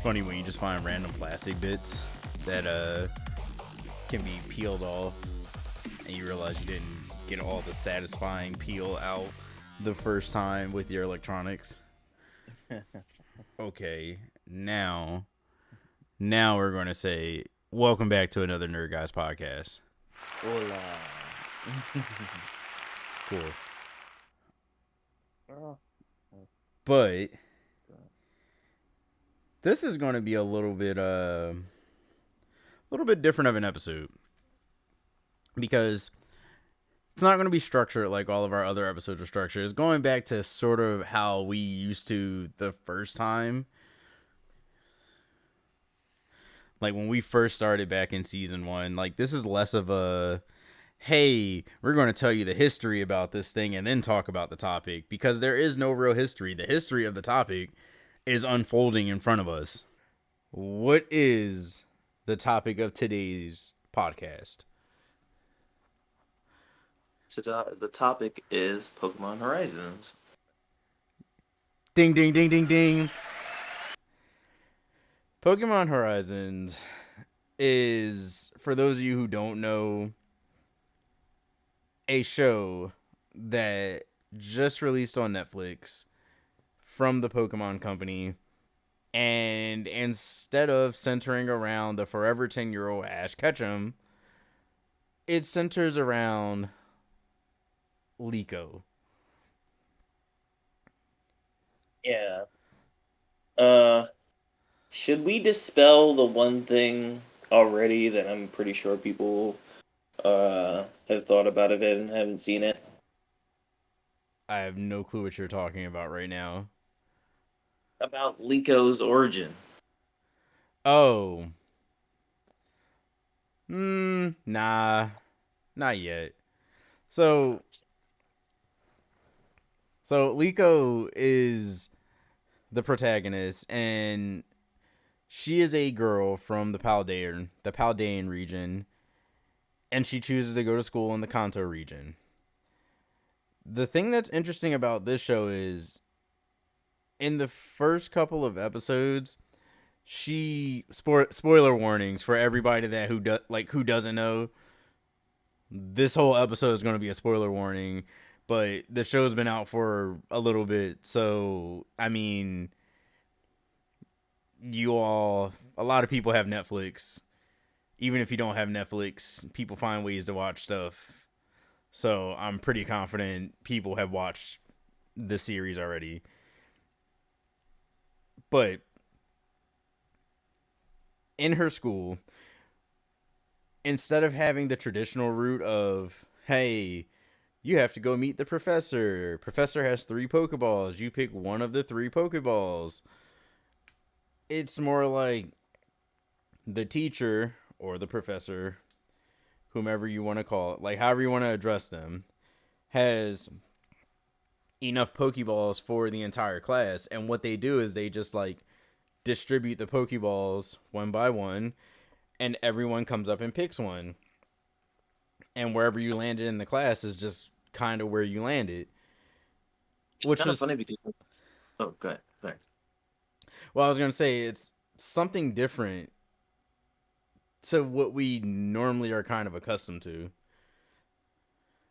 Funny when you just find random plastic bits that can be peeled off, and you realize you didn't get all the satisfying peel out the first time with your electronics. Okay, now we're going to say welcome back to another Nerd Guys podcast. Hola. Cool, Oh, but this is going to be a little bit different of an episode because it's not going to be structured like all of our other episodes are structured. It's going back to sort of how we used to the first time. Like when we first started back in season one, like this is less of a hey, we're going to tell you the history about this thing and then talk about the topic because there is no real history. The history of the topic is unfolding in front of us. What is the topic of today's podcast? the topic is Pokemon Horizons. Ding, ding, ding, ding, ding. Pokemon Horizons is, for those of you who don't know, a show that just released on Netflix from the Pokemon Company. And instead of centering around the forever 10-year-old Ash Ketchum, it centers around Liko. Yeah. Uh, should we dispel the one thing already that I'm pretty sure people have thought about it and haven't seen it? I have no clue what you're talking about right now. About Liko's origin. Oh. Nah. Not yet. So, Liko is the protagonist, and she is a girl from the Paldean region, and she chooses to go to school in the Kanto region. The thing that's interesting about this show is in the first couple of episodes, spoiler warnings for everybody that who doesn't know. This whole episode is going to be a spoiler warning, but the show's been out for a little bit, so I mean, a lot of people have Netflix. Even if you don't have Netflix, people find ways to watch stuff. So I'm pretty confident people have watched the series already. But in her school, instead of having the traditional route of, hey, you have to go meet the professor. Professor has 3 Pokeballs. You pick one of the 3 Pokeballs. It's more like the teacher or the professor, whomever you want to call it, like however you want to address them, has enough Pokeballs for the entire class. And what they do is they just like distribute the Pokeballs one by one, and everyone comes up and picks one. And wherever you landed in the class is just kind of where you landed. It's Which kind of was, funny because go ahead. Sorry. well, I was going to say, it's something different to what we normally are kind of accustomed to.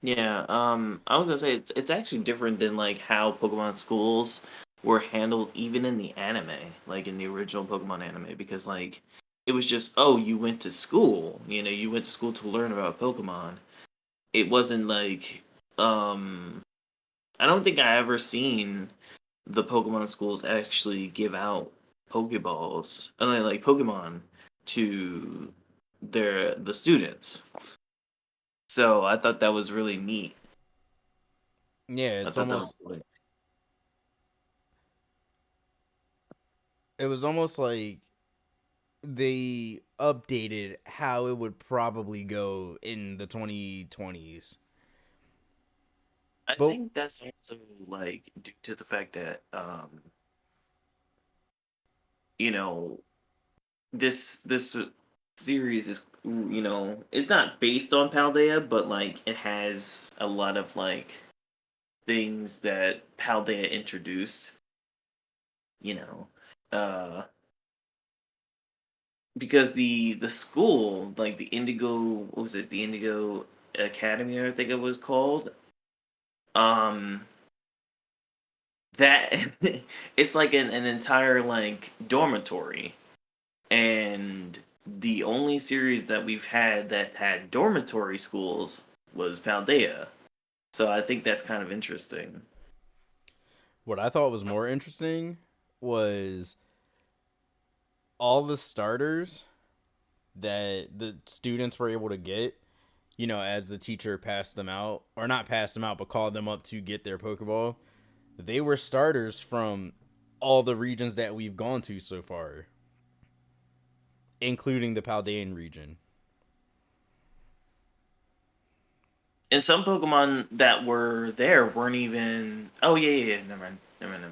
Yeah, I was gonna say it's actually different than like how Pokemon schools were handled even in the anime, like in the original Pokemon anime, because like it was just, oh, you went to school, you went to school to learn about Pokemon. It wasn't like um I don't think I ever seen the Pokemon schools actually give out Pokeballs, like Pokemon to the students. So I thought that was really neat. Yeah, I it's thought that was almost, really it was almost like they updated how it would probably go in the 2020s. I But think that's also like due to the fact that you know, this series is it's not based on Paldea, but like it has a lot of like things that Paldea introduced, you know. Uh because the school, like the Indigo, what was it, the Indigo Academy, I think it was called. Um, that it's like an entire like dormitory, and the only series that we've had that had dormitory schools was Paldea. So I think that's kind of interesting. What I thought was more interesting was all the starters that the students were able to get, as the teacher passed them out, or not passed them out, but called them up to get their Pokeball. They were starters from all the regions that we've gone to so far, including the Paldean region. And some Pokemon that were there weren't even. Oh yeah. Never mind. Never mind.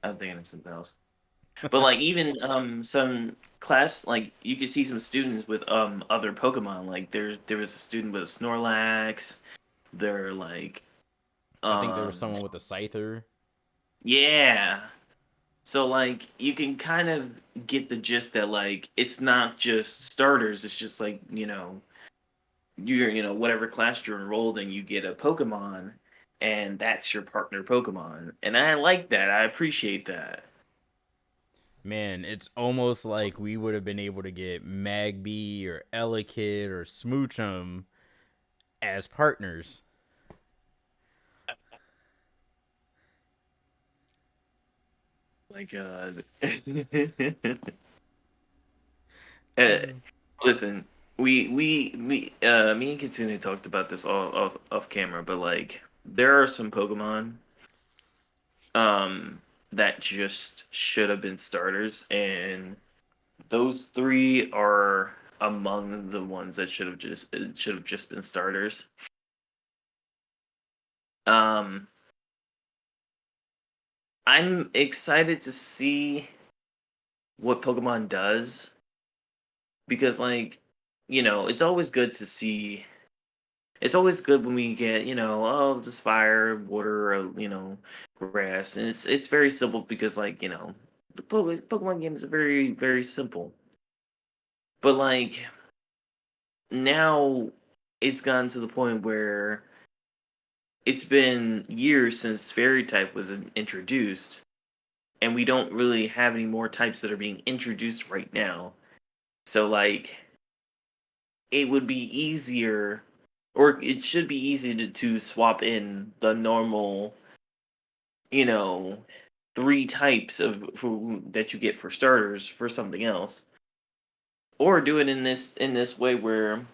I'm thinking of something else. But like even some class, like you could see some students with other Pokemon. Like there was a student with a Snorlax. They're like I think there was um someone with a Scyther. yeah. So like you can kind of get the gist that like it's not just starters. It's just like whatever class you're enrolled in, you get a Pokemon, and that's your partner Pokemon. And I like that. I appreciate that. Man, it's almost like we would have been able to get Magby or Elekid or Smoochum as partners. Like uh, listen, me and Kitsune talked about this all off camera, but like there are some Pokemon um that just should have been starters, and those three are among the ones that should have just been starters. Um, I'm excited to see what Pokemon does because, like, it's always good to see. It's always good when we get, oh, just fire, water, grass, and it's very simple because, like, the Pokemon game is very very simple. But like now, it's gotten to the point where it's been years since Fairy type was introduced, and we don't really have any more types that are being introduced right now. So like it would be easier, or it should be easy to swap in the normal, you know, three types that you get for starters for something else, or do it in this way where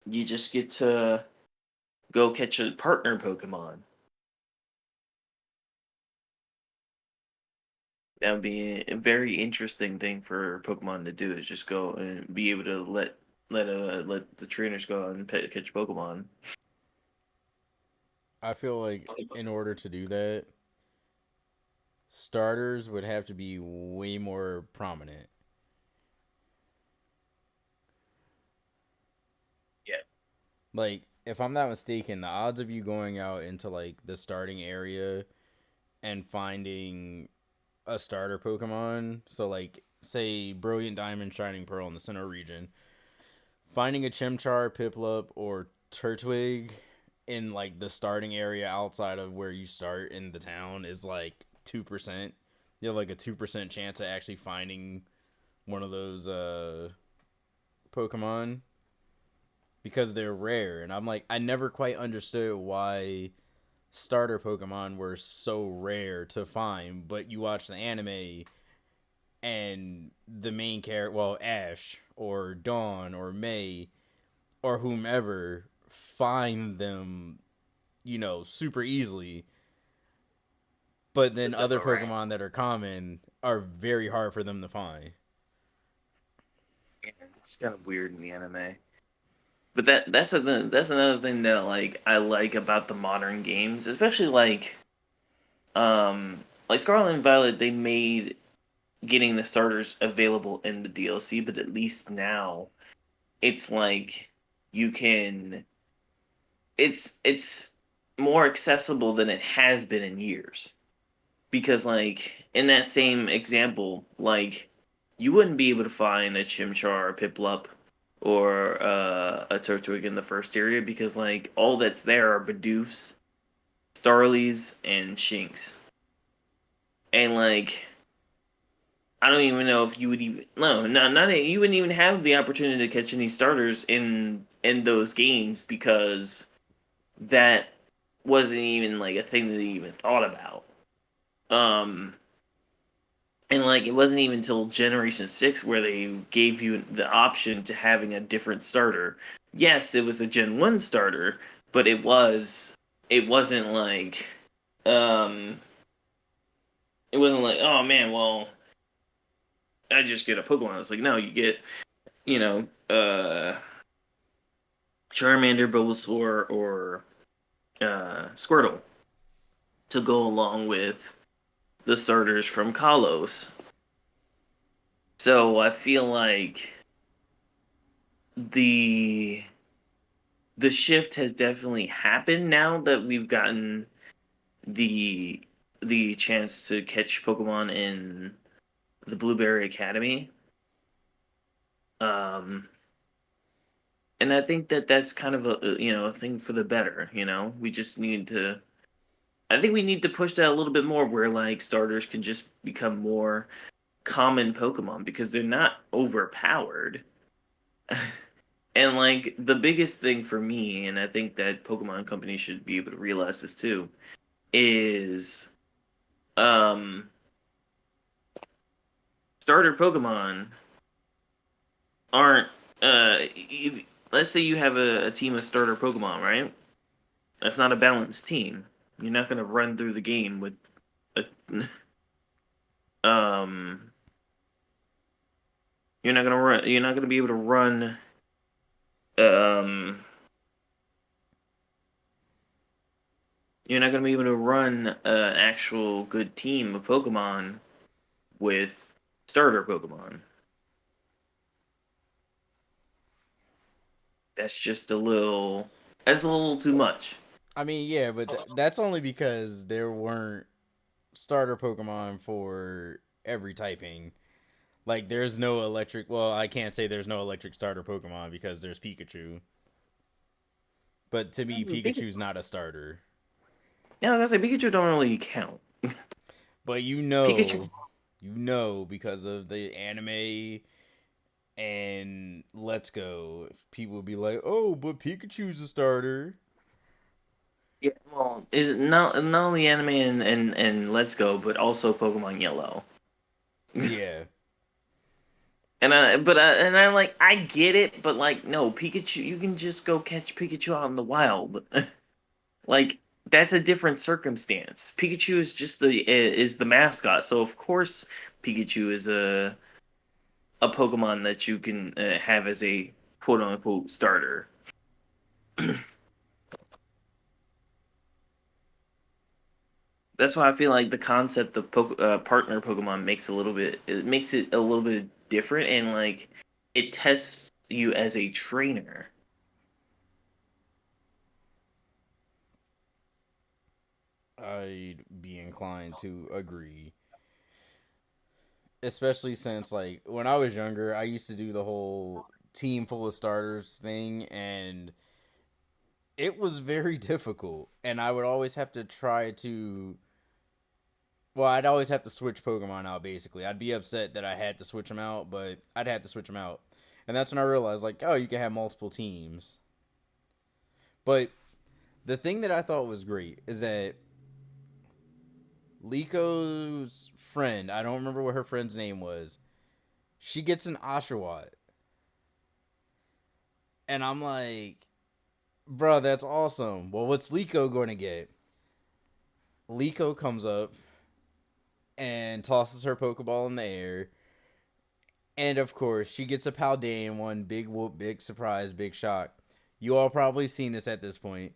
you just get to go catch a partner Pokemon. That would be a very interesting thing for Pokemon to do, is just go and be able to let the trainers go out and catch Pokemon. I feel like in order to do that, starters would have to be way more prominent. Yeah. Like, if I'm not mistaken, the odds of you going out into like the starting area and finding a starter Pokemon, so like say Brilliant Diamond, Shining Pearl in the Sinnoh region, finding a Chimchar, Piplup, or Turtwig in like the starting area outside of where you start in the town is like 2%. You have like a 2% chance of actually finding one of those Pokemon because they're rare. And I'm like, I never quite understood why starter Pokemon were so rare to find, but you watch the anime and the main character, well, Ash or Dawn or May or whomever, find them, super easily. But It's a then other different rank. Pokemon that are common are very hard for them to find. Yeah, it's kind of weird in the anime. But that's another thing that like I like about the modern games, especially like Scarlet and Violet. They made getting the starters available in the DLC, but at least now it's like you can. It's more accessible than it has been in years, because like in that same example, like you wouldn't be able to find a Chimchar, a Piplup, or a Turtwig in the first area because like all that's there are Bidoofs, Starlies, and Shinx. And like I don't even know if you would even not you wouldn't even have the opportunity to catch any starters in those games because that wasn't even like a thing that you even thought about. Um and like it wasn't even until Generation 6 where they gave you the option to having a different starter. Yes, it was a Gen 1 starter, but it wasn't like um it wasn't like, oh man, well, I just get a Pokemon. It's like no, you get, you know, Charmander, Bulbasaur, or Squirtle to go along with the starters from Kalos. So I feel like the the shift has definitely happened now that we've gotten the the chance to catch Pokemon in the Blueberry Academy. Um, and I think that that's kind of a thing for the better. We just need to. I think we need to push that a little bit more, where like starters can just become more common Pokemon because they're not overpowered. And like the biggest thing for me, and I think that Pokemon companies should be able to realize this too, is um starter Pokemon aren't let's say you have a team of starter Pokemon, right? That's not a balanced team. You're not gonna run through the game with a um you're not gonna be able to run um you're not gonna be able to run an actual good team of Pokemon with starter Pokemon. That's just a little. That's a little too much. I mean, yeah, but that's only because there weren't starter Pokemon for every typing. Like, there's no electric. Well, I can't say there's no electric starter Pokemon because there's Pikachu. But to me, Pikachu. Pikachu's not a starter. Yeah, like I say, Pikachu don't really count. But Pikachu. because of the anime and Let's Go, people would be like, "Oh, but Pikachu's a starter." Yeah, well, is not only anime and Let's Go, but also Pokemon Yellow. Yeah, And I like I get it, but like no, Pikachu. You can just go catch Pikachu out in the wild. Like that's a different circumstance. Pikachu is the mascot, so of course Pikachu is a Pokemon that you can have as a quote unquote starter. That's why I feel like the concept of partner Pokemon makes it a little bit different, and like it tests you as a trainer. I'd be inclined to agree. Especially since, like, when I was younger, I used to do the whole team full of starters thing, and it was very difficult. And I would always have to try to. Well, I'd always have to switch Pokemon out, basically. I'd be upset that I had to switch them out, but I'd have to switch them out. And that's when I realized, like, oh, you can have multiple teams. But the thing that I thought was great is that Liko's friend, I don't remember what her friend's name was, she gets an Oshawott. And I'm like, bro, that's awesome. Well, what's Liko going to get? Liko comes up and tosses her Pokeball in the air. And of course, she gets a Paldean one. Big whoop, big surprise, big shock. You all probably seen this at this point.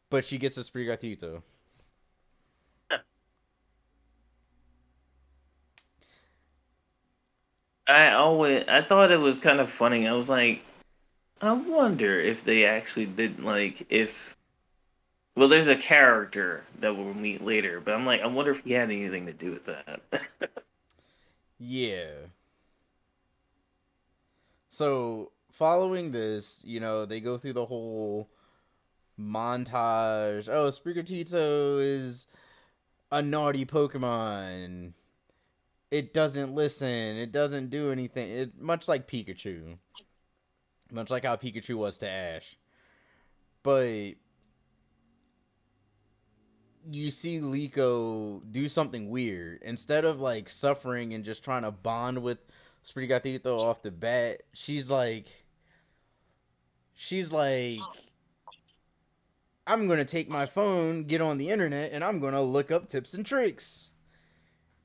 But she gets a Sprigatito. I thought it was kind of funny. I was like, I wonder if they actually did like if well, there's a character that we'll meet later, but I'm like, I wonder if he had anything to do with that. Yeah. So following this, they go through the whole montage. Oh, Sprigatito is a naughty Pokemon. It doesn't listen. It doesn't do anything. Much like Pikachu. Much like how Pikachu was to Ash. But you see Liko do something weird. Instead of like suffering and just trying to bond with Sprigatito off the bat, she's like, I'm gonna take my phone, get on the internet, and I'm gonna look up tips and tricks.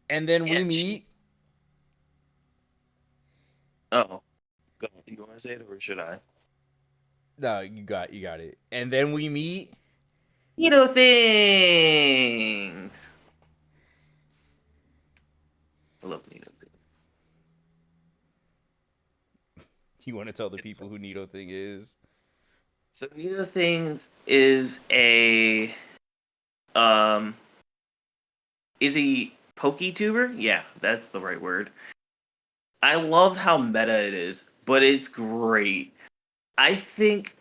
And then Yeah, we she. meet. Oh, go on. You want to say it or should I? No, you got it. And then we meet. Things. I love Nido things. You want to tell the people who Nido Thing is? So Nido things um is a PokeTuber. Yeah, that's the right word. I love how meta it is, but it's great. I think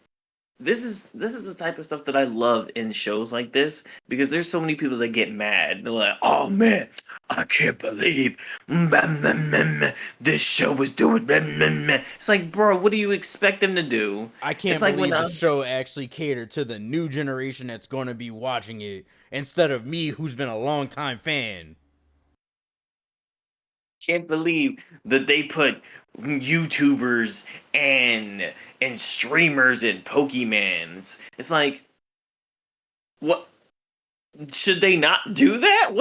this is the type of stuff that I love in shows like this because there's so many people that get mad. They're like, "Oh man, I can't believe this show was doing." It's like, bro, what do you expect them to do? I It's can't like when believe the show actually catered to the new generation that's going to be watching it instead of me, who's been a long time fan. can't believe that they put YouTubers and streamers and Pokemans. It's like, what should they not do that?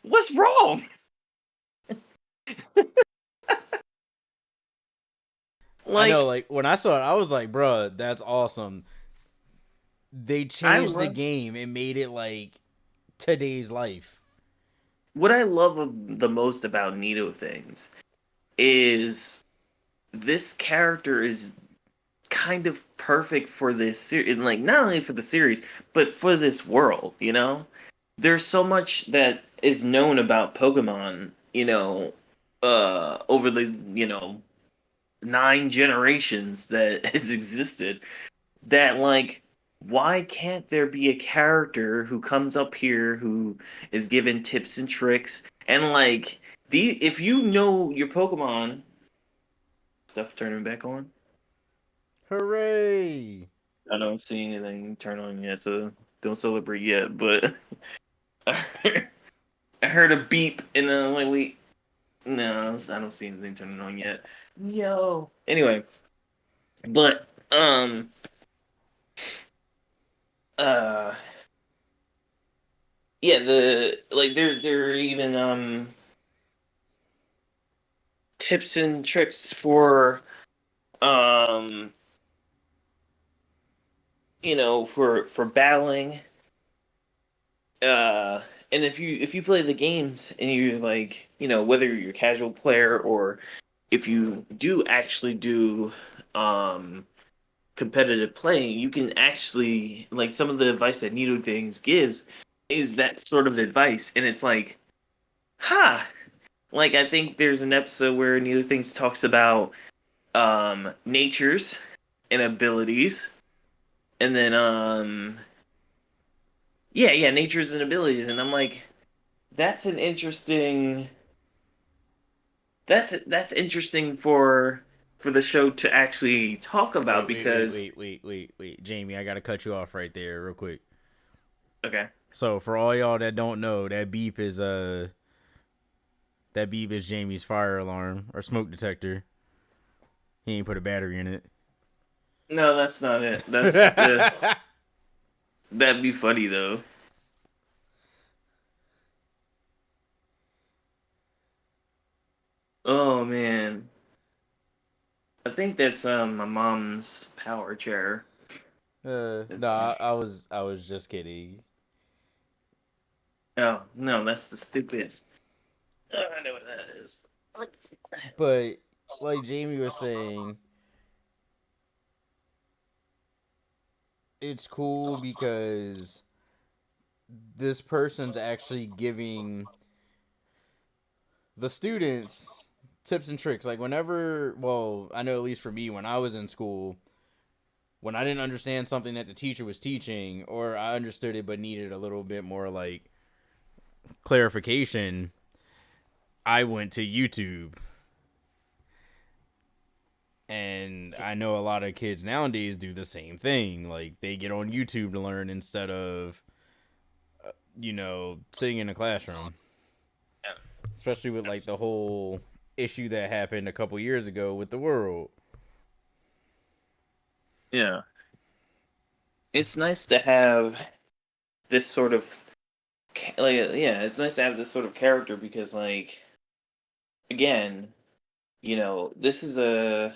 What's wrong? I know, Like, like when I saw it, I was like, "Bruh, that's awesome." They I changed the love game and made it like today's life. what I love the most about Nido things is this character is kind of perfect for this series, like not only for the series, but for this world, you know? There's so much that is known about Pokemon, over the, 9 generations that has existed that like why can't there be a character who comes up here who is given tips and tricks and like the if you know your Pokemon stuff turning back on. Hooray! I don't see anything turn on yet, so don't celebrate yet. But I heard a beep, and then I'm like, wait, no, I don't see anything turning on yet. Yo. Anyway, but uh, yeah, the like there are even tips and tricks for um for battling. uh and if you play the games and you like whether you're a casual player or if you do actually do um competitive playing, you can actually like some of the advice that Nido Things gives is that sort of advice, and it's like, ha! Like I think there's an episode where Nido Things talks about natures and abilities, and then yeah, natures and abilities, and I'm like, that's an interesting that's interesting for the show to actually talk about Wait, wait, wait, because wait, wait, wait, wait, Jamie, I gotta cut you off right there, real quick. okay. So for all y'all that don't know, that beep is Jamie's fire alarm or smoke detector. He ain't put a battery in it. No, that's not it. That'd be funny though. Oh man, I think that's my mom's power chair. No, It's I was just kidding. oh no, that's the stupid. Oh, I know what that is. But like Jamie was saying, it's cool because this person's actually giving the students tips and tricks. Like whenever, well, I know at least for me when I was in school, when I didn't understand something that the teacher was teaching, or I understood it but needed a little bit more like clarification, I went to YouTube. And I know a lot of kids nowadays do the same thing. Like they get on YouTube to learn instead of, sitting in a classroom. Especially with like the whole issue that happened a couple years ago with the world. Yeah. It's nice to have this sort of like yeah, it's nice to have this sort of character because like again, this is a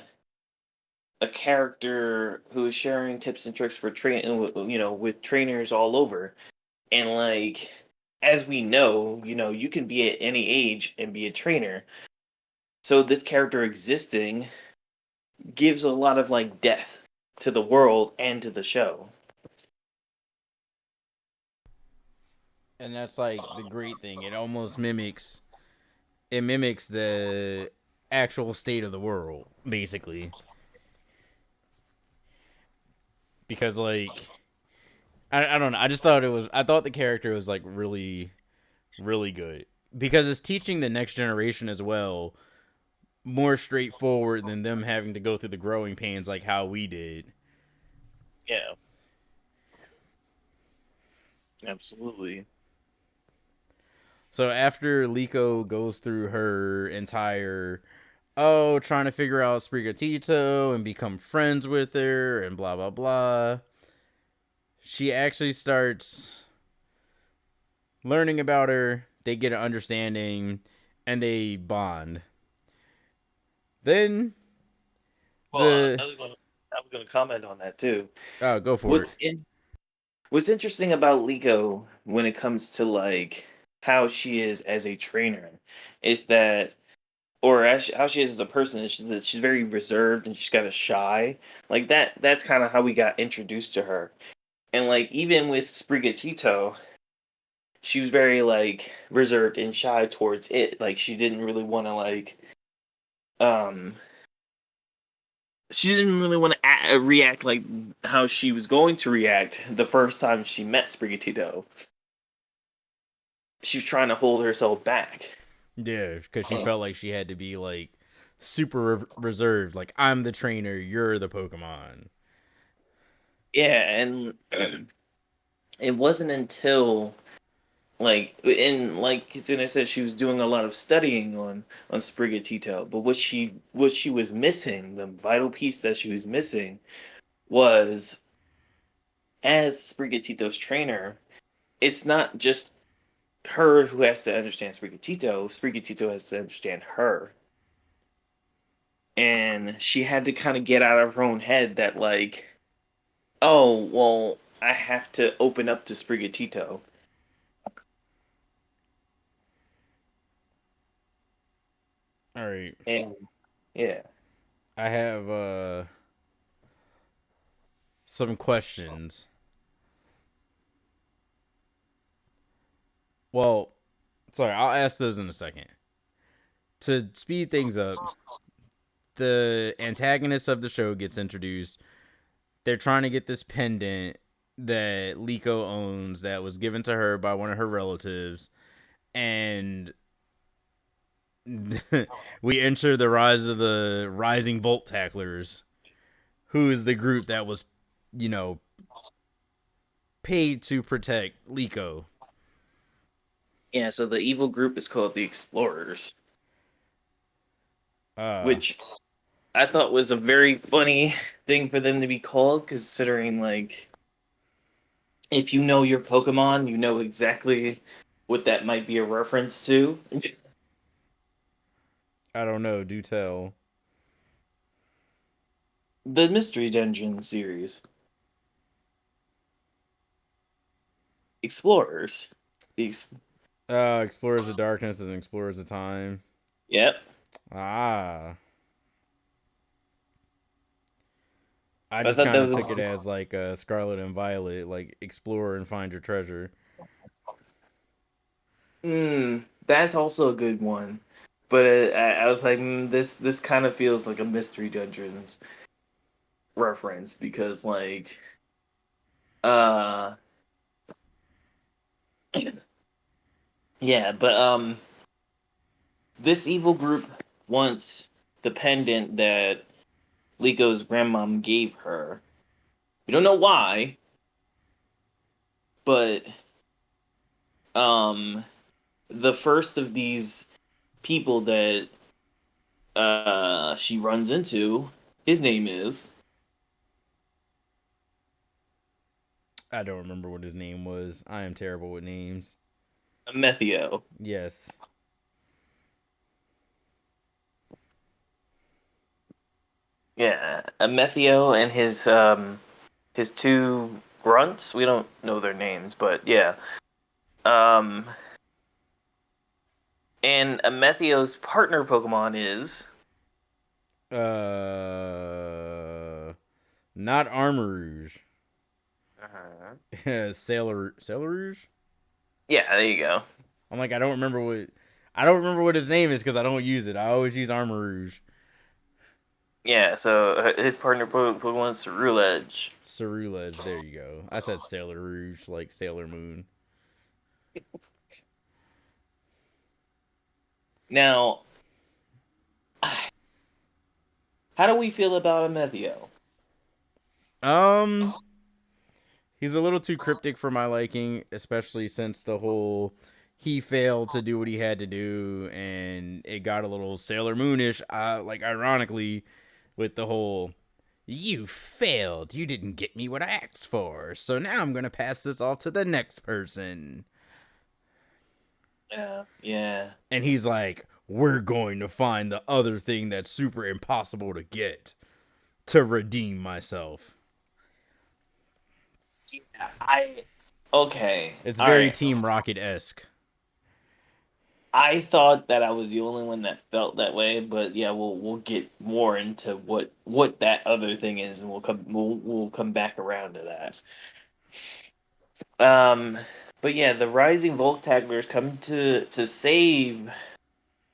character who is sharing tips and tricks for with trainers all over. And like as we know, you can be at any age and be a trainer. So this character existing gives a lot of like depth to the world and to the show. And that's like the great thing. It almost mimics the actual state of the world, basically. Because like I don't know. I thought the character was like really, really good. Because it's teaching the next generation as well more straightforward than them having to go through the growing pains like how we did. Yeah, absolutely. So after Liko goes through her entire trying to figure out Sprigatito and become friends with her and blah blah blah, she actually starts learning about her. They get an understanding and they bond. Then Well, the I was gonna comment on that too. go for it. What's interesting about Liko when it comes to like how she is as a trainer is that, or how she is as a person is that she's very reserved and she's kind of shy. Like that. That's kind of how we got introduced to her. And like even with Sprigatito, she was very like reserved and shy towards it. Like she didn't really want to um she didn't really want to react like how she was going to react the first time she met Sprigatito. She was trying to hold herself back. Yeah, because she felt like she had to be like super reserved. Like I'm the trainer, you're the Pokemon. Yeah, and it wasn't until like Kitsune said, she was doing a lot of studying on Sprigatito, but what she was missing, the vital piece that she was missing, was as Sprigatito's trainer. It's not just her who has to understand Sprigatito. Sprigatito has to understand her, and she had to kind of get out of her own head that like, oh well, I have to open up to Sprigatito. All right, And yeah. I have some questions. Well, sorry, I'll ask those in a second. To speed things up, the antagonist of the show gets introduced. They're trying to get this pendant that Liko owns that was given to her by one of her relatives, and we enter the rise of the Rising Volt Tacklers, who is the group that was, you know, paid to protect Liko. Yeah, so the evil group is called the Explorers, Uh, which I thought was a very funny thing for them to be called, considering like if you know your Pokemon, you know exactly what that might be a reference to. I don't know. Do tell. The Mystery Dungeon series, Explorers. The ex- Explorers of Darkness and Explorers of Time. yep. Ah, I I just thought kind that of was took it as like Scarlet and Violet, like explore and find your treasure. that's also a good one. But I was like, this kind of feels like a Mystery Dungeons reference because like uh yeah, but this evil group wants the pendant that Liko's grandmom gave her. We don't know why, but um the first of these people that she runs into, his name is I don't remember what his name was. I am terrible with names. Amethio. Yes. Yeah, Amethio and his two grunts. We don't know their names, but yeah. Um, and Amethio's partner Pokemon is Uh, not Armarouge. uh Sailor Rouge. yeah. There you go. I'm like, I don't remember what his name is because I don't use it. I always use Armarouge. Yeah, so his partner Pokemon is Ceruledge. Cerulege. There you go. I said Sailor Rouge, like Sailor Moon. Now, how do we feel about Amethio? Um, he's a little too cryptic for my liking, especially since the whole he failed to do what he had to do, and it got a little Sailor Moonish. Like ironically, with the whole "you failed, you didn't get me what I asked for, so now I'm gonna pass this off to the next person." Yeah, yeah. And he's like, "We're going to find the other thing that's super impossible to get to redeem myself." Yeah, I okay. It's All very right. Team Rocket esque. I thought that I was the only one that felt that way, but yeah, we'll get more into what that other thing is, and we'll come back around to that. Um, but yeah, the Rising Voltaglers come to save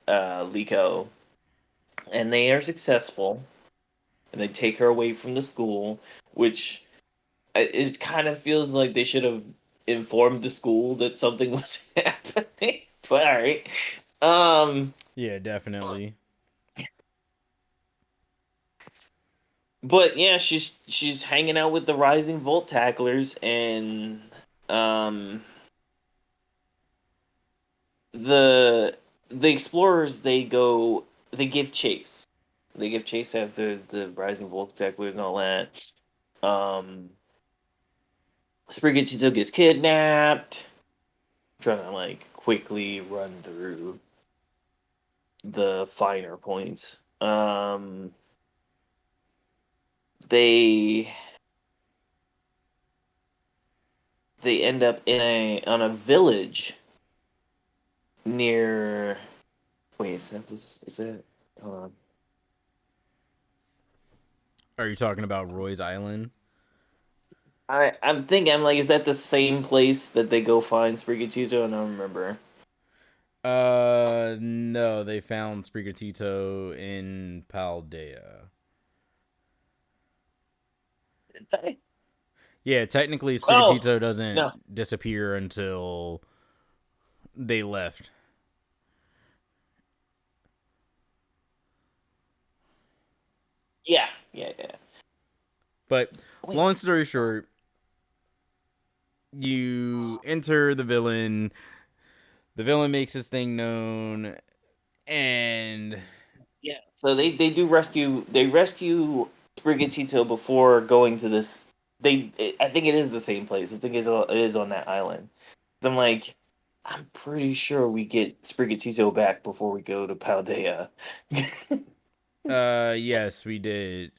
Liko, and they are successful, and they take her away from the school, which it kind of feels like they should have informed the school that something was happening. But all right. Um, Yeah, definitely. but yeah, she's hanging out with the Rising Volt Tacklers, and um, the the explorers they give chase. They give chase after the Rising Volt Tacklers and all that. Um, Sprigatito gets kidnapped. I'm trying to like quickly run through the finer points. They they end up in a on a village near. Wait, is that this? Is it? Hold on. Are you talking about Roy's Island? I'm thinking. I'm like, is that the same place that they go find Sprigatito? I don't remember. No, they found Sprigatito in Paldea. Did they? Yeah, technically Oh Sprigatito no. doesn't disappear until they left. Yeah, yeah, yeah. But Wait. long story short, you enter the villain. The villain makes his thing known, and Yeah. So they do rescue. They rescue Sprigatito before going to this. I think it is the same place. I think it is on that island. I'm like, I'm pretty sure we get Sprigatito back before we go to Paldea. yes, we did.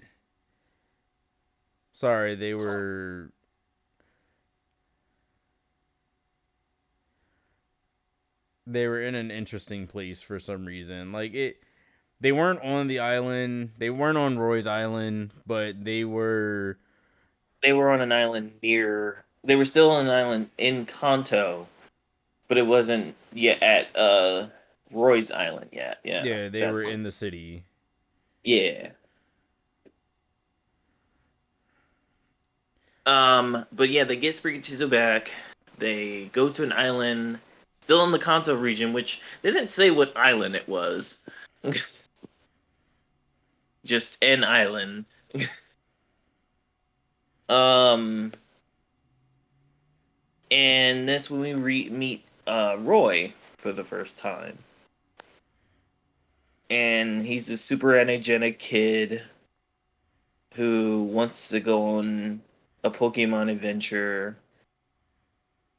Sorry, they were in an interesting place for some reason. Like it they weren't on the island. They weren't on Roy's Island, but they were. They were on an island near. They were still on an island in Kanto, but it wasn't yet at. Roy's Island. Yeah, yeah, Yeah, they were that's what. in the city. Yeah. But yeah, they get Sprigatizo back. They go to an island, still in the Kanto region, which they didn't say what island it was. Just an island. Um, and that's when we meet Roy for the first time. And he's this super energetic kid who wants to go on a Pokemon adventure,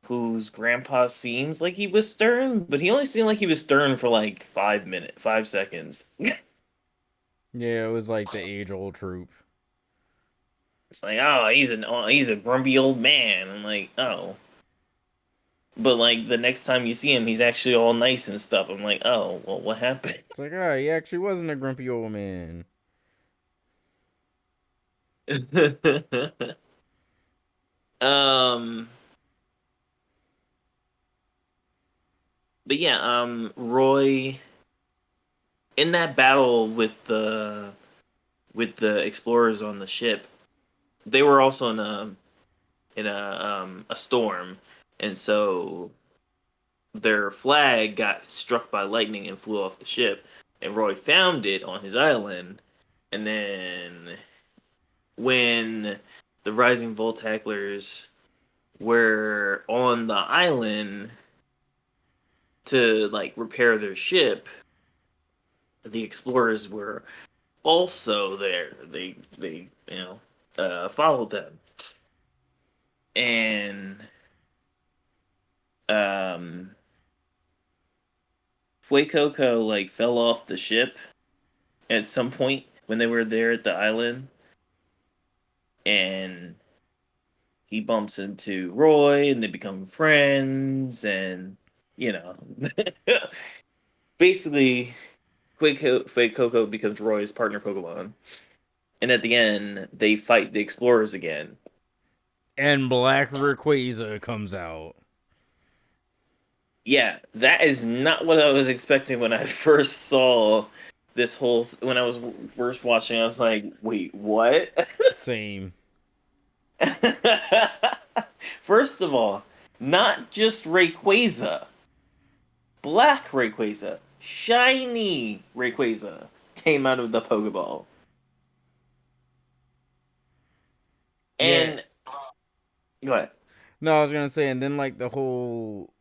whose grandpa seems like he was stern, but he only seemed like he was stern for like 5 minutes, 5 seconds. Yeah, it was like the age-old trope. It's like, oh, he's a grumpy old man. I'm like, oh. But like the next time you see him, he's actually all nice and stuff. I'm like, oh, well, what happened? It's like, ah, he actually wasn't a grumpy old man. um, but yeah, Roy in that battle with the explorers on the ship, they were also in a storm, and so their flag got struck by lightning and flew off the ship. And Roy found it on his island, and then when the Rising Voltacklers were on the island to like repair their ship, the explorers were also there. They followed them, and um Fuecoco like fell off the ship at some point when they were there at the island, and he bumps into Roy, and they become friends, and you know, basically, Fuecoco becomes Roy's partner Pokemon, and at the end, they fight the explorers again. And Black Rayquaza comes out. Yeah, that is not what I was expecting when I first saw this when I was first watching. I was like, wait, what? Same. First of all, not just Rayquaza, Black Rayquaza, shiny Rayquaza came out of the Pokeball. Yeah. And go ahead. No, I was gonna say, and then like the whole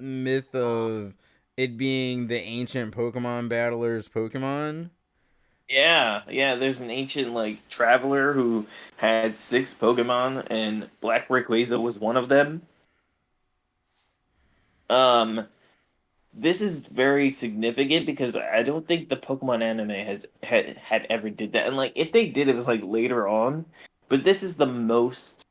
myth of it being the ancient Pokemon battlers Pokemon. Yeah, yeah, there's an ancient like traveler who had 6 Pokemon and Black Rayquaza was one of them. Um this is very significant because I don't think the Pokemon anime had ever did that. And like if they did it was like later on, but this is the most,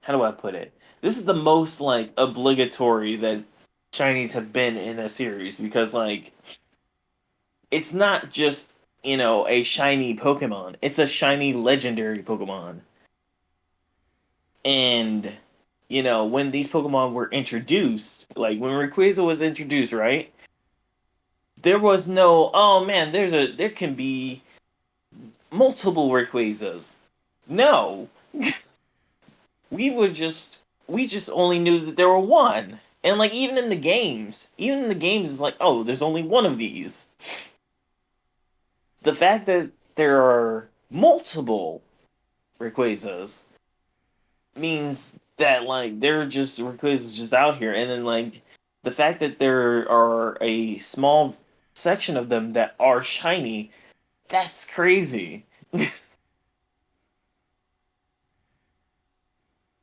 how do I put it? This is the most like obligatory that Chinese have been in a series because like it's not just, a shiny Pokemon. It's a shiny legendary Pokemon. And when these Pokemon were introduced, like when Rayquaza was introduced, right? There was no, oh man, there can be multiple Rayquazas. No. We just only knew that there were one. And like even in the games is like, oh, there's only one of these. The fact that there are multiple Rayquazas means that like there are just Rayquazas just out here, and then like the fact that there are a small section of them that are shiny, that's crazy.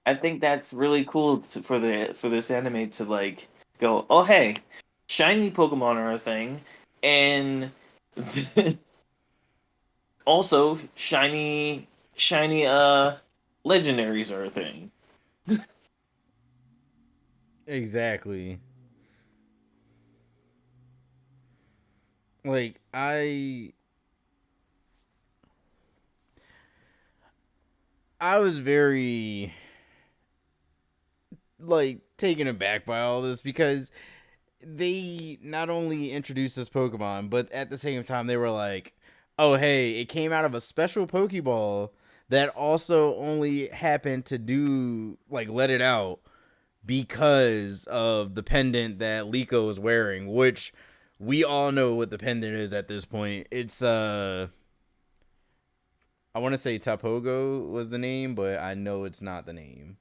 I think that's really cool for this anime to like go, oh hey, shiny Pokemon are a thing, and also shiny legendaries are a thing. Exactly. Like I was very like taken aback by all this because they not only introduced this Pokemon, but at the same time they were like, "Oh, hey, it came out of a special Pokeball that also only happened to do like let it out because of the pendant that Liko is wearing, which we all know what the pendant is at this point. It's I want to say Tapogo was the name, but I know it's not the name.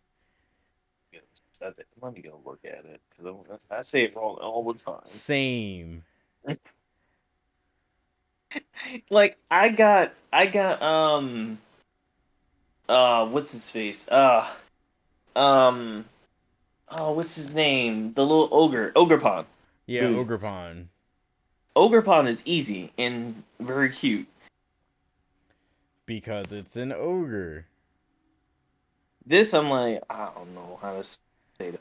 Let me go look at it because I say it wrong all the time. Same. Like what's his face? Um, oh, what's his name? The little Ogrepon. Yeah, Boom. Ogrepon. Ogrepon is easy and very cute. Because it's an ogre. This I'm like, I don't know how to say that.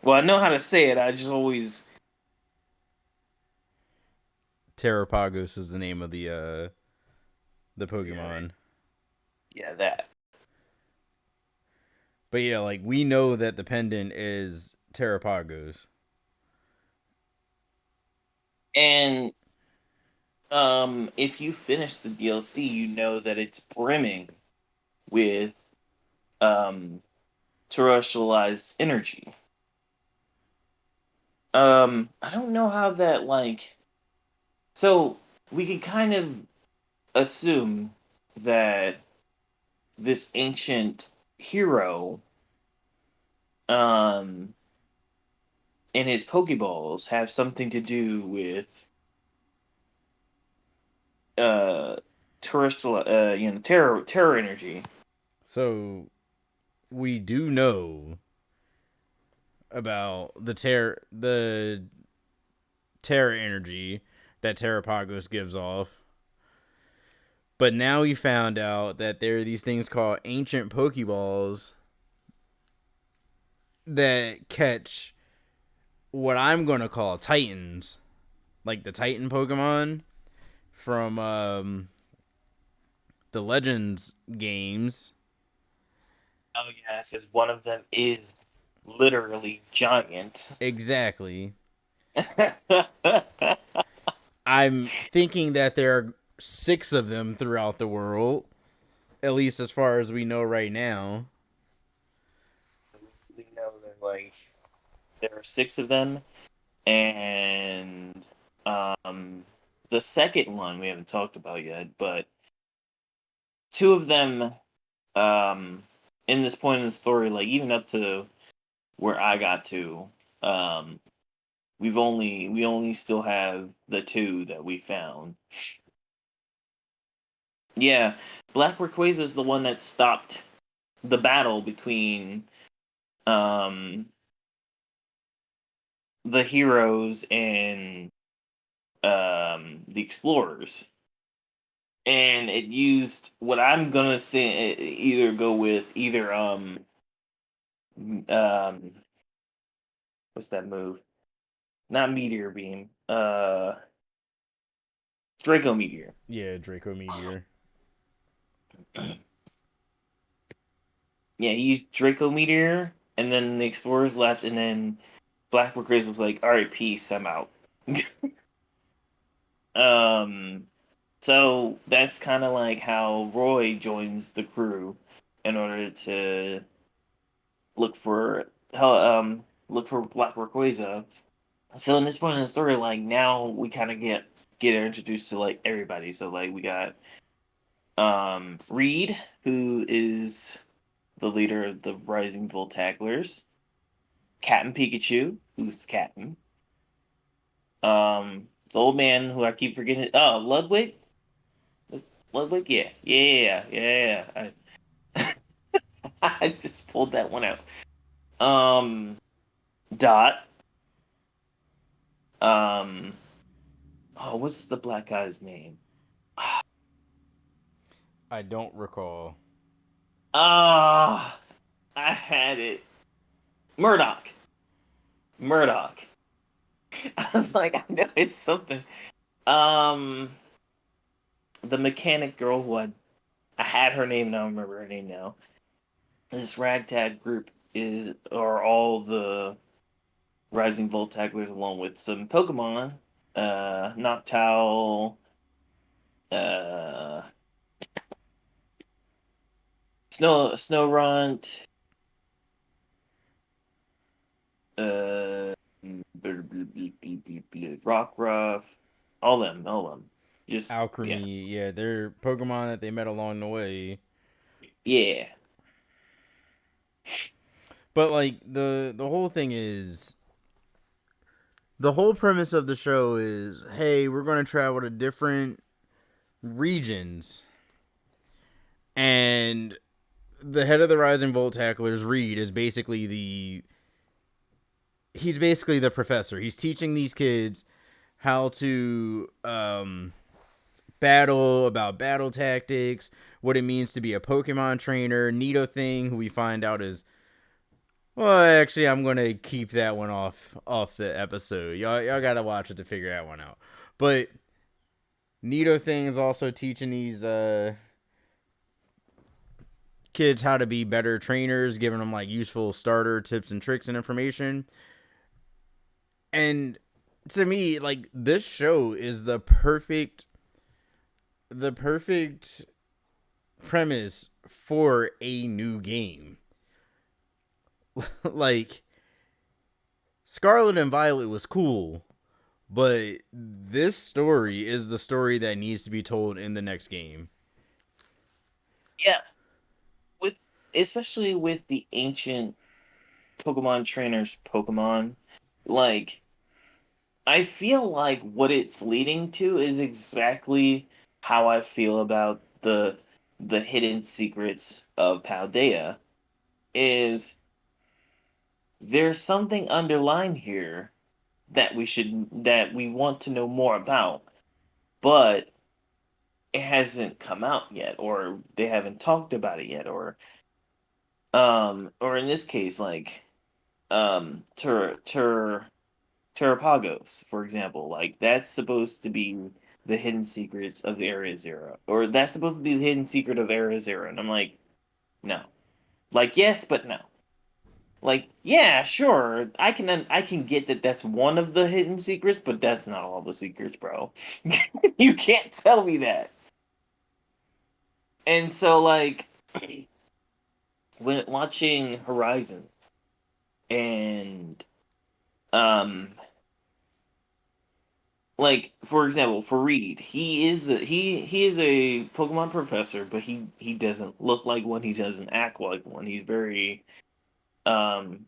Well, I know how to say it. I just always Terrapagos is the name of the yeah, Pokemon. yeah, that. But yeah, like we know that the pendant is Terrapagos. And if you finish the DLC, you know that it's brimming with um terrestrialized energy. I don't know how that like so we could kind of assume that this ancient hero um and his Pokeballs have something to do with uh terrestrial terror energy. So we do know about the terror energy that Terrapagos gives off. But now we found out that there are these things called ancient Pokeballs that catch what I'm gonna call Titans, like the Titan Pokemon from the Legends games. Oh yeah, because one of them is literally giant. Exactly. I'm thinking that there are 6 of them throughout the world, at least as far as we know right now. We know that like there are six of them, and um, the second one we haven't talked about yet, but two of them um in this point in the story, like even up to where I got to, um, we only still have the two that we found. Yeah, Black Rayquaza is the one that stopped the battle between um the heroes and the explorers, and it used what I'm gonna say either go with either um what's that move? Not meteor beam. Draco meteor. Yeah, Draco Meteor. Yeah, he used Draco meteor, and then the explorers left, and then Blackwood Grizz was like, "All right, peace, I'm out." um, so that's kind of like how Roy joins the crew in order to look for look for Black Rayquaza. So in this point in the story, like now we kind of get introduced to like everybody. So like we got Reed, who is the leader of the Rising Voltacklers, Captain Pikachu, who's the captain, the old man who I keep forgetting. Oh, Ludwig. Ludwig, yeah, yeah, yeah, yeah. I just pulled that one out. Um, Dot. Um, oh, what's the black guy's name? I don't recall. Ah, I had it. Murdoch. Murdoch. I was like, I know it's something. Um, the mechanic girl who I had her name, now I don't remember her name now. This ragtag group is are all the Rising Voltacklers along with some Pokemon, Noctowl, uh, Snorunt, uh, Rockruff, all them. Just yeah, Alchemy, yeah, they're Pokemon that they met along the way. yeah, But like the whole thing is the whole premise of the show is, hey, we're going to travel to different regions, and the head of the Rising Volt Tacklers, Reed, is basically he's basically the professor. He's teaching these kids how to about battle tactics, what it means to be a Pokemon trainer. Nidothing, who we find out is, well, actually, I'm gonna keep that one off the episode. Y'all gotta watch it to figure that one out. But Nidothing is also teaching these kids how to be better trainers, giving them like useful starter tips and tricks and information. And to me, like, this show is the perfect premise for a new game. Like, Scarlet and Violet was cool, but this story is the story that needs to be told in the next game. yeah. With especially with the ancient Pokemon trainers, Pokemon, like I feel like what it's leading to is exactly how I feel about the hidden secrets of Paldea. Is there's something underlined here that we want to know more about, but it hasn't come out yet, or they haven't talked about it yet, or in this case, like Terrapagos, for example, like that's supposed to be the hidden secrets of Area Zero, or that's supposed to be the hidden secret of Area Zero, and I'm like, no, like yes, but no. Like, yeah, sure, I can get that that's one of the hidden secrets, but that's not all the secrets, bro. You can't tell me that. And so, like, when watching Horizon and um like for example for Reed, he is a Pokemon professor, but he doesn't look like one, he doesn't act like one. He's very um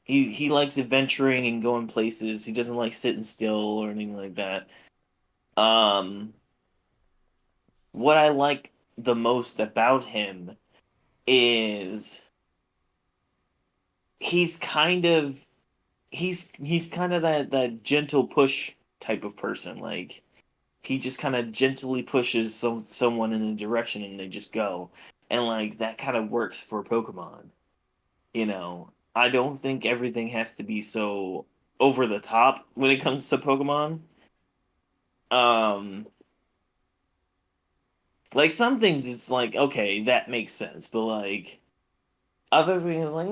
he likes adventuring and going places. He doesn't like sitting still or anything like that. um what I like the most about him is he's kind of he's kind of that gentle push type of person. Like he just kind of gently pushes someone in a direction and they just go. And like that kind of works for Pokemon. You know, I don't think everything has to be so over the top when it comes to Pokemon. Um like some things it's like okay, that makes sense, but like other things like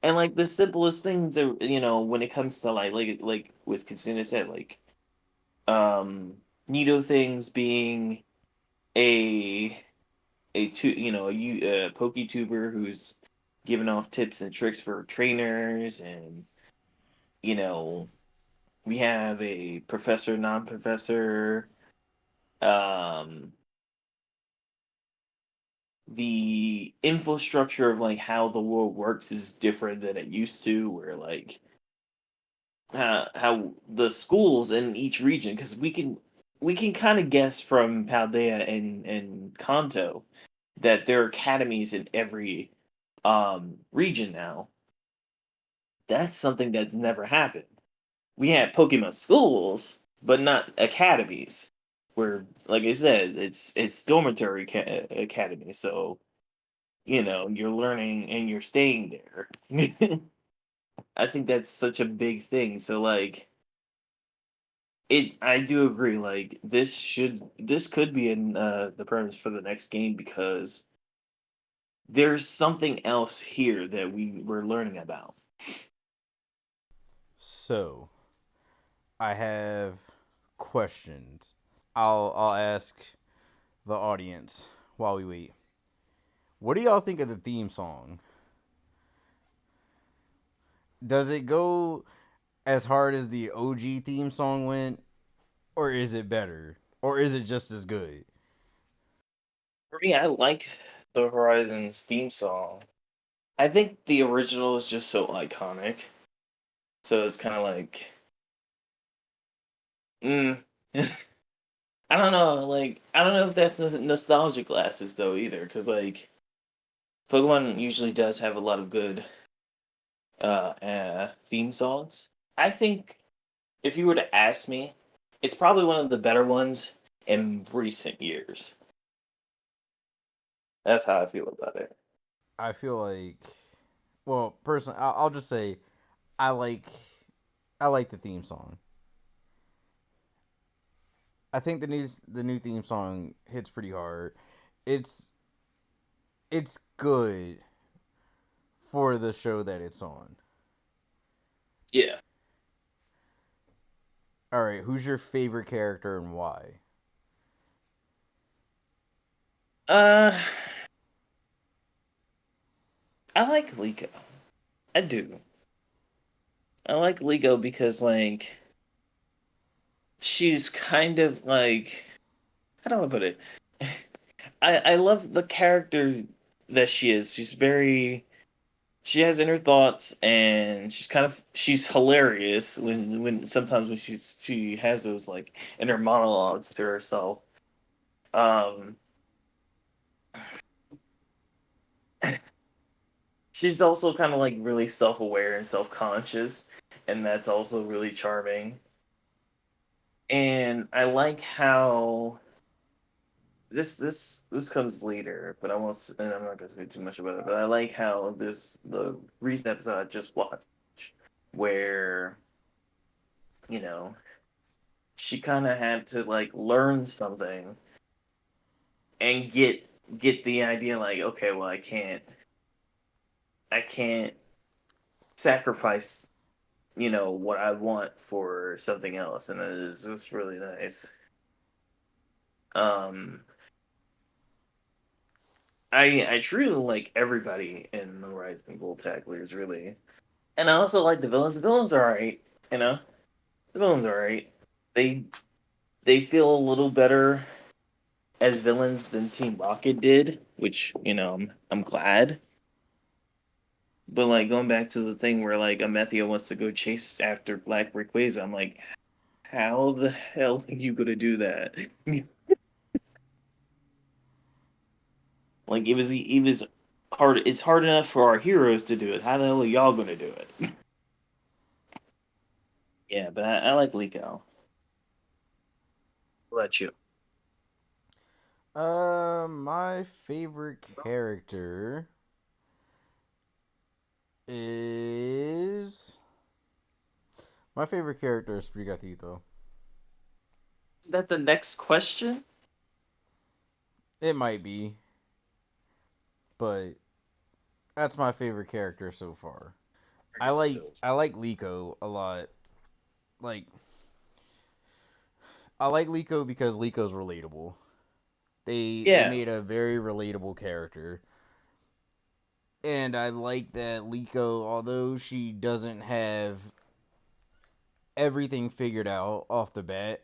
and like the simplest things are, when it comes to like with Katsuna said, like Nido things being a a PokeTuber who's giving off tips and tricks for trainers, and you know we have a professor, non-professor. Um, the infrastructure of like how the world works is different than it used to, where like how the schools in each region, because we can kind of guess from Paldea and Kanto that there are academies in every region now. That's something that's never happened. We had Pokemon schools, but not academies. Where, like I said, it's dormitory academy, so you're learning and you're staying there. I think that's such a big thing. So like I do agree. Like this could be in the premise for the next game, because there's something else here that we were learning about. So, I have questions. I'll ask the audience while we wait. What do y'all think of the theme song? Does it go as hard as the OG theme song went, or is it better? Or is it just as good? For me, I like the Horizons theme song. I think the original is just so iconic. So it's kind of like, mm. I don't know. Like, I don't know if that's nostalgia glasses though either, because like Pokemon usually does have a lot of good theme songs. I think if you were to ask me, it's probably one of the better ones in recent years. That's how I feel about it. I feel like, well, personally, I'll just say I like I like the theme song. I think the new theme song hits pretty hard. It's it's good for the show that it's on. Yeah. All right, who's your favorite character and why? Uh, I like Liko. I do. I like Liko because like she's kind of like, how do I put it? I love the character that she is. She's very, she has inner thoughts and she's hilarious when sometimes when she has those like inner monologues to herself. Um she's also kind of like really self-aware and self-conscious, and that's also really charming. And I like how this comes later, but and I'm not gonna say too much about it. But I like how the recent episode I just watched, where you know she kind of had to like learn something and get the idea like, okay, well, I can't sacrifice what I want for something else, and it is just really nice. Um, I truly like everybody in the Rising Bull Tacklers, really. And I also like the villains. The villains are alright, you know. The villains are alright. They they feel a little better as villains than Team Rocket did, which I'm glad. But like going back to the thing where like Amethia wants to go chase after Black Rayquaza, I'm like, how the hell are you gonna do that? Like it was hard. It's hard enough for our heroes to do it. How the hell are y'all gonna do it? Yeah, but I like Liko. What about you? My favorite character is Sprigatito. Is that the next question? It might be, but that's my favorite character so far. I like Liko a lot. Like I like Liko because Liko's relatable. They Yeah, made a very relatable character. And I like that Liko, although she doesn't have everything figured out off the bat,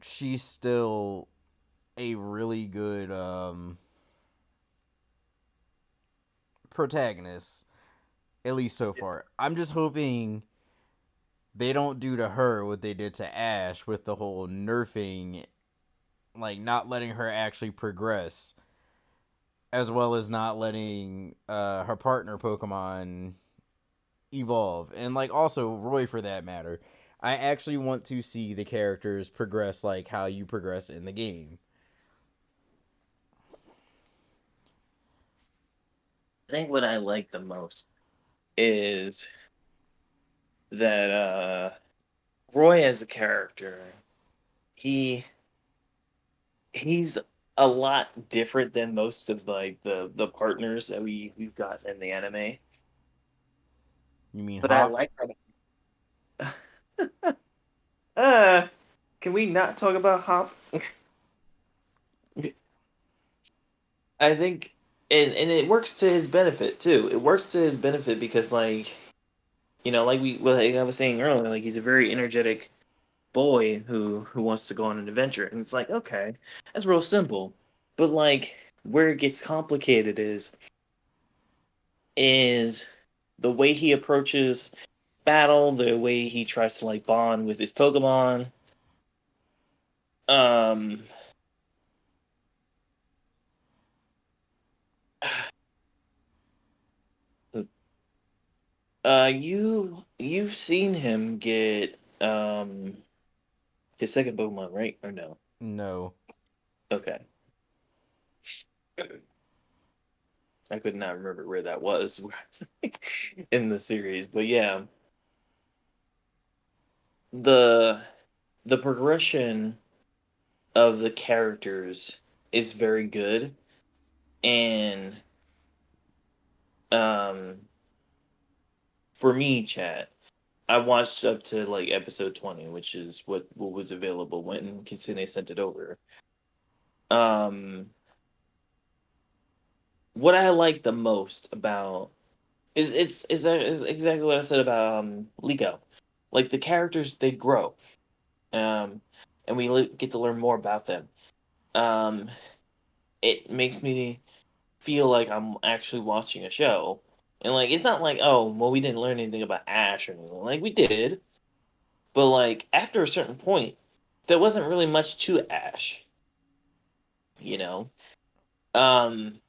she's still a really good protagonist, at least so far. I'm just hoping they don't do to her what they did to Ash with the whole nerfing, like not letting her actually progress, as well as not letting her partner Pokemon evolve, and like also Roy for that matter. I actually want to see the characters progress like how you progress in the game. I think what I like the most is that Roy as a character, he he's a lot different than most of like the partners that we've got in the anime. You mean But I Hop? like that. uh, can we not talk about Hop? I think, and it works to his benefit too. It works to his benefit because like like I was saying earlier, like he's a very energetic boy who wants to go on an adventure, and it's like okay, that's real simple. But like where it gets complicated is the way he approaches battle, the way he tries to like bond with his Pokemon. Um, you've seen him get his second Pokemon, right? Or no? No. Okay, I could not remember where that was in the series, but yeah, the the progression of the characters is very good, and um, for me, chat. I watched up to like episode 20, which is what was available when Kitsune sent it over. Um, what I like the most about is exactly what I said about Liko. Like the characters, they grow, um, and get to learn more about them. Um, it makes me feel like I'm actually watching a show, and like it's not like oh well we didn't learn anything about Ash or anything. Like we did, but like after a certain point, there wasn't really much to Ash. You know, um,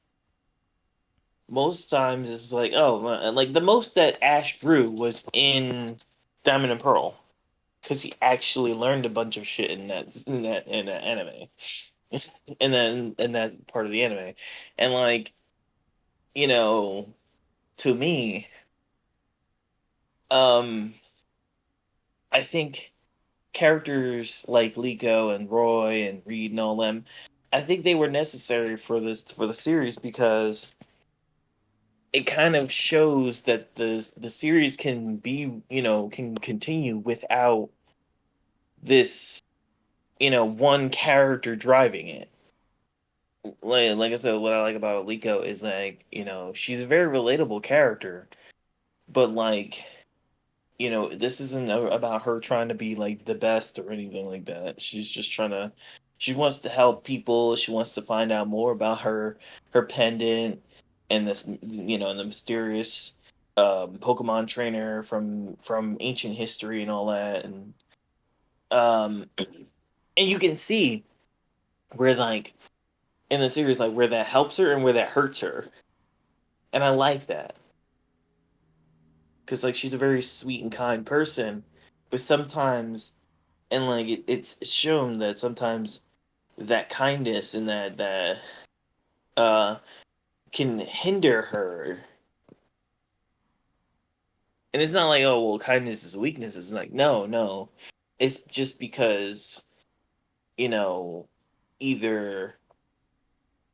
most times it's like oh like the most that Ash grew was in Diamond and Pearl because he actually learned a bunch of shit in that anime, and then in that part of the anime, and like you know to me, um, I think characters like Liko and Roy and Reed and all them, I think they were necessary for the series because it kind of shows that the series can be can continue without this one character driving it. Like I said, what I like about Liko is like she's a very relatable character, but like this isn't about her trying to be like the best or anything like that. She's just she wants to help people. She wants to find out more about her pendant and this, and the mysterious Pokemon trainer from ancient history and all that. Um, and you can see where like in the series, like where that helps her and where that hurts her, and I like that because like she's a very sweet and kind person, but sometimes and like it's shown that sometimes that kindness and that uh can hinder her, and it's not like oh well kindness is a weakness. It's like no, it's just because you know either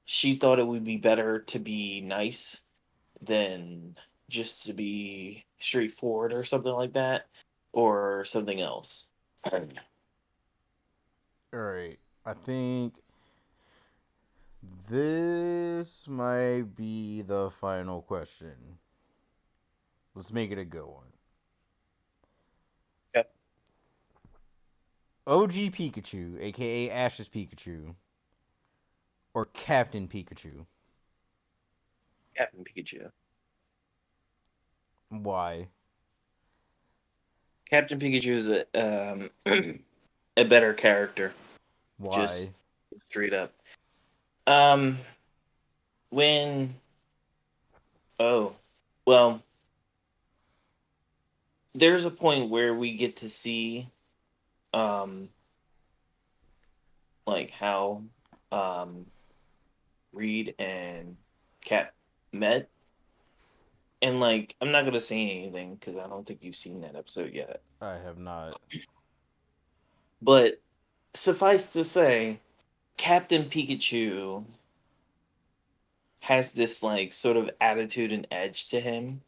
she thought it would be better to be nice than just to be straightforward or something like that or something else. Alright. I think this might be the final question. Let's make it a good one. Cap- OG Pikachu, aka Ash's Pikachu, or Captain Pikachu? Captain Pikachu. Why? Captain Pikachu is a better character, just Why? straight up. Um, when oh, well, there's a point where we get to see um like how um Reed and Cap met, and like I'm not gonna say anything because I don't think you've seen that episode yet. I have not. But suffice to say, Captain Pikachu has this like sort of attitude and edge to him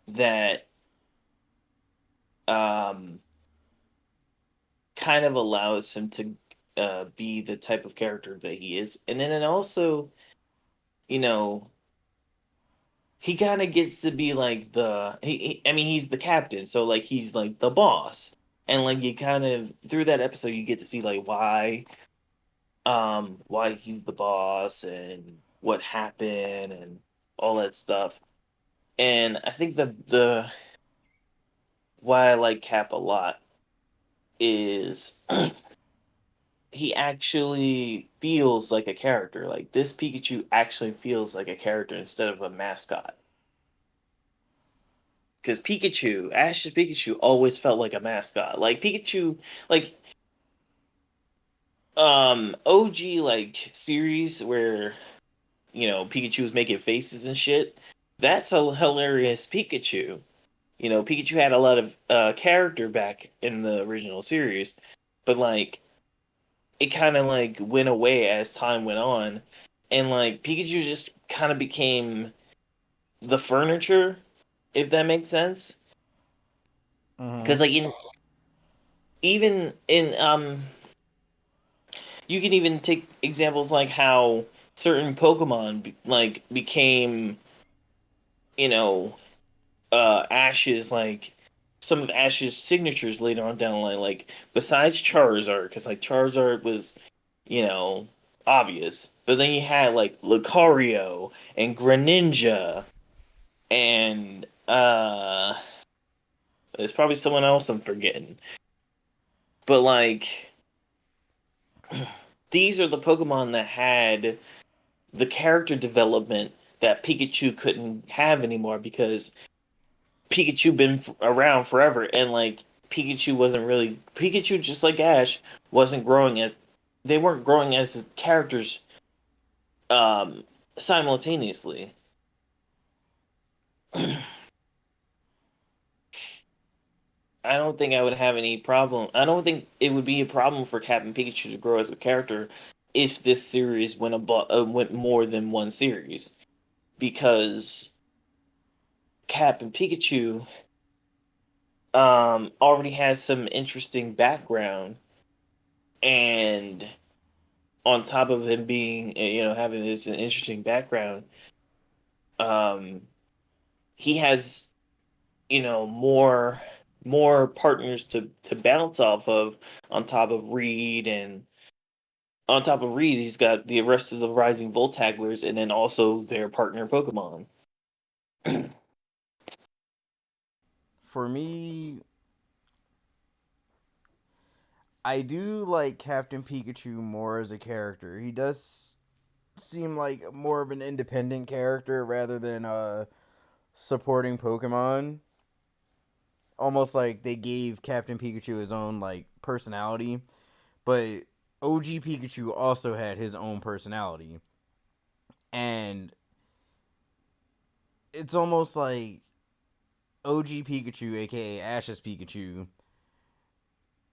that um kind of allows him to be the type of character that he is. And then it also, you know, he kind of gets to be like I mean, he's the captain, so like he's like the boss. And like you kind of through that episode you get to see like why he's the boss and what happened and all that stuff. And I think the why I like Cap a lot is he actually feels like a character. Like this Pikachu actually feels like a character instead of a mascot. Because Pikachu, Ash's Pikachu, always felt like a mascot. Like Pikachu, like OG like series where Pikachu was making faces and shit. That's a hilarious Pikachu. Pikachu had a lot of character back in the original series, but like it kind of like went away as time went on, and like Pikachu just kind of became the furniture, if that makes sense. Mm-hmm. Because like even in you can even take examples like how certain Pokemon like became you know Ash's like some of Ash's signatures later on down the line, like besides Charizard, because like Charizard was you know, obvious. But then you had like Lucario and Greninja and there's probably someone else I'm forgetting. But like these are the Pokemon that had the character development that Pikachu couldn't have anymore because Pikachu been around forever and like Pikachu just like Ash wasn't growing as they weren't growing as characters um simultaneously. I don't think I would have any problem. I don't think it would be a problem for Captain Pikachu to grow as a character if this series went more than one series, because Captain Pikachu already has some interesting background, and on top of him being having this an interesting background, um, he has more partners to bounce off of on top of Reed and on top of Reed, he's got the rest of the Rising Voltaglers and then also their partner Pokemon. For me, I do like Captain Pikachu more as a character. He does seem like more of an independent character rather than supporting Pokemon. Almost like they gave Captain Pikachu his own like personality, but OG Pikachu also had his own personality. And it's almost like OG Pikachu, aka Ash's Pikachu,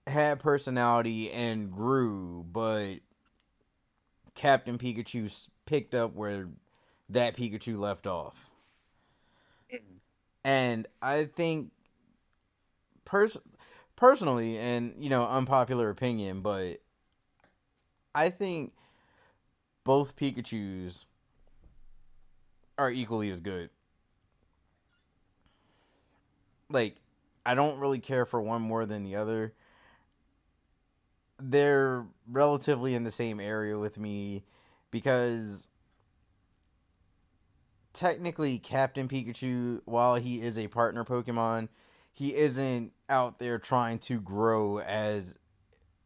had personality and grew, but Captain Pikachu picked up where that Pikachu left off. And I think pers- personally, and unpopular opinion, but I think both Pikachus are equally as good. Like, I don't really care for one more than the other. They're relatively in the same area with me because technically Captain Pikachu, while he is a partner Pokemon, he isn't out there trying to grow as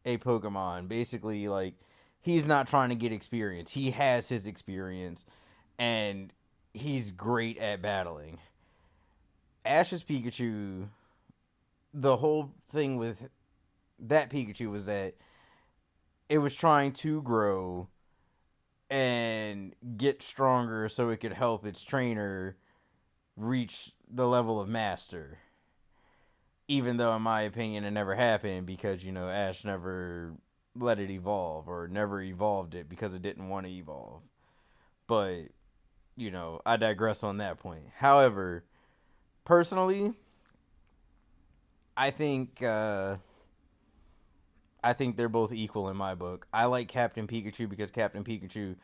a Pokemon. Basically, like, he's not trying to get experience. He has his experience and he's great at battling. Ash's Pikachu, the whole thing with that Pikachu was that it was trying to grow and get stronger so it could help its trainer reach the level of master. Even though, in my opinion, it never happened because Ash never let it evolve or never evolved it because it didn't want to evolve. But, I digress on that point. However, personally, I think they're both equal in my book. I like Captain Pikachu because Captain Pikachu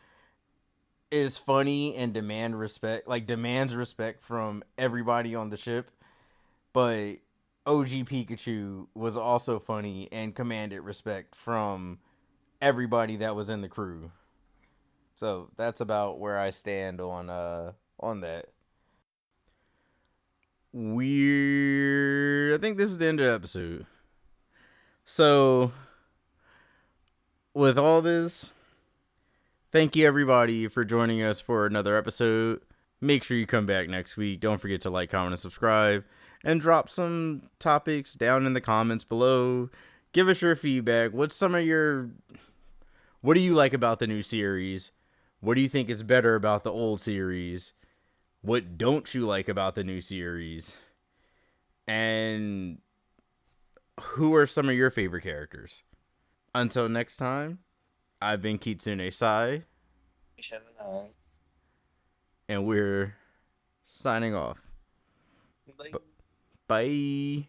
is funny and demands respect from everybody on the ship. But OG Pikachu was also funny and commanded respect from everybody that was in the crew. So that's about where I stand on that. Weird. I think this is the end of the episode. So with all this, thank you everybody for joining us for another episode. Make sure you come back next week. Don't forget to like, comment, and subscribe. And drop some topics down in the comments below. Give us your feedback. What do you like about the new series? What do you think is better about the old series? What don't you like about the new series? And who are some of your favorite characters? Until next time, I've been Kitsune Sai. And we're signing off. Like, Bye.